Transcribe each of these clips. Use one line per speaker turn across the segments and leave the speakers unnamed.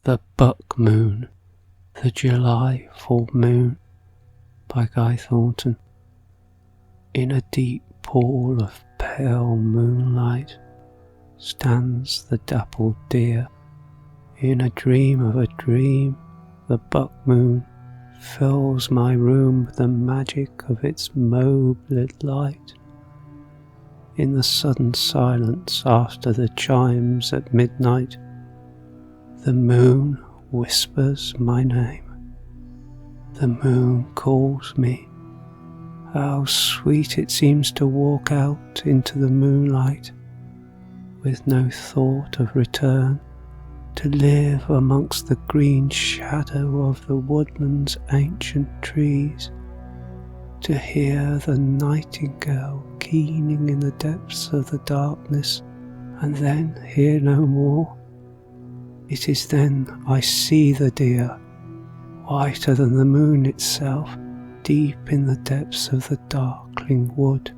The Buck Moon, the July full moon, by Guy Thornton. In a deep pool of pale moonlight stands the dappled deer. In a dream of a dream, the buck moon fills my room with the magic of its mauve-lit light. In the sudden silence after the chimes at midnight, the moon whispers my name. The moon calls me. How sweet it seems to walk out into the moonlight with no thought of return, to live amongst the green shadow of the woodland's ancient trees, to hear the nightingale keening in the depths of the darkness, and then hear no more. It is then I see the deer, whiter than the moon itself, deep in the depths of the darkling wood,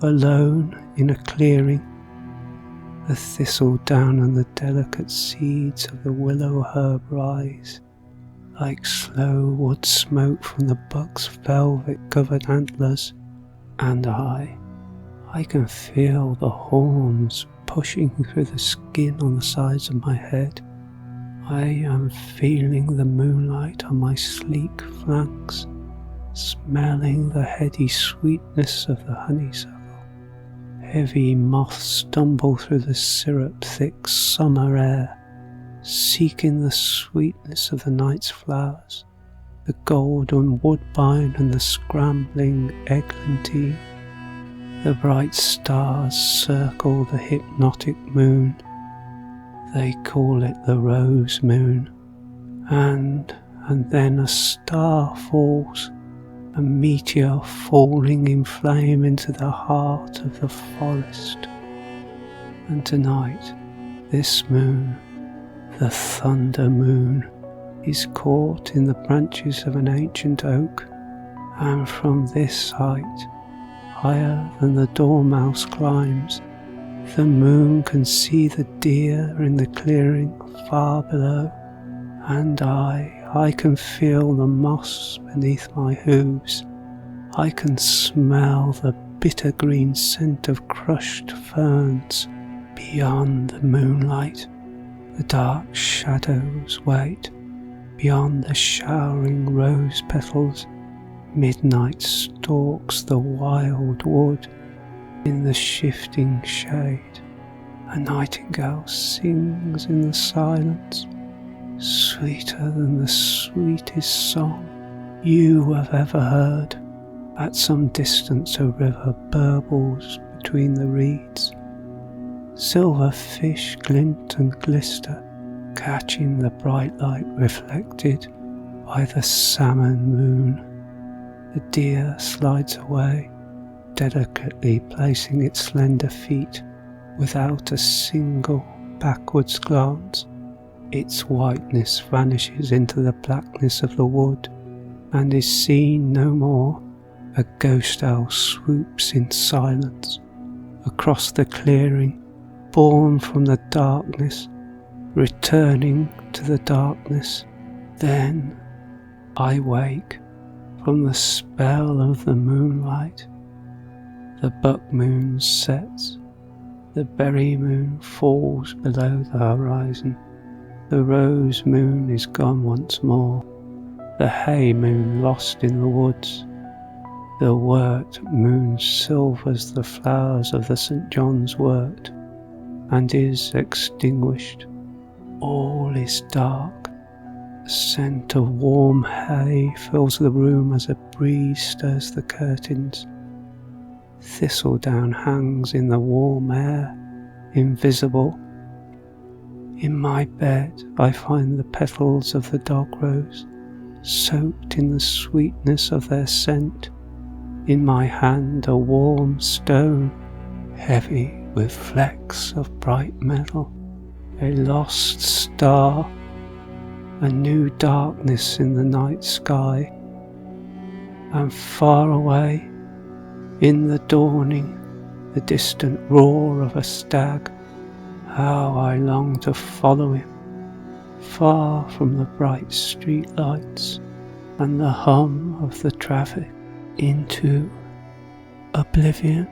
alone in a clearing. The thistledown and the delicate seeds of the willow herb rise, like slow wood smoke from the buck's velvet-covered antlers, and I can feel the horns pushing through the skin on the sides of my head. I am feeling the moonlight on my sleek flanks, smelling the heady sweetness of the honeysuckle. Heavy moths stumble through the syrup-thick summer air, seeking the sweetness of the night's flowers, the golden woodbine and the scrambling eglantine. The bright stars circle the hypnotic moon. They call it the rose moon. And then a star falls, a meteor falling in flame into the heart of the forest. And tonight, this moon, the thunder moon, is caught in the branches of an ancient oak, and from this height, higher than the dormouse climbs, the moon can see the deer in the clearing far below, and I can feel the moss beneath my hooves. I can smell the bitter green scent of crushed ferns. Beyond the moonlight, the dark shadows wait. Beyond the showering rose petals, midnight stalks the wild wood. In the shifting shade, a nightingale sings in the silence, sweeter than the sweetest song you have ever heard. At some distance a river burbles between the reeds. Silver fish glint and glister, catching the bright light reflected by the salmon moon. The deer slides away, delicately placing its slender feet without a single backwards glance. Its whiteness vanishes into the blackness of the wood and is seen no more. A ghost owl swoops in silence across the clearing, born from the darkness, returning to the darkness. Then I wake from the spell of the moonlight. The buck moon sets, the berry moon falls below the horizon, the rose moon is gone once more, the hay moon lost in the woods, the wort moon silvers the flowers of the St. John's wort, and is extinguished. All is dark. The scent of warm hay fills the room as a breeze stirs the curtains. Thistledown hangs in the warm air, invisible. In my bed I find the petals of the dog rose, soaked in the sweetness of their scent. In my hand a warm stone, heavy with flecks of bright metal, a lost star, a new darkness in the night sky, and far away, in the dawning, the distant roar of a stag. How I long to follow him, far from the bright street lights and the hum of the traffic, into oblivion.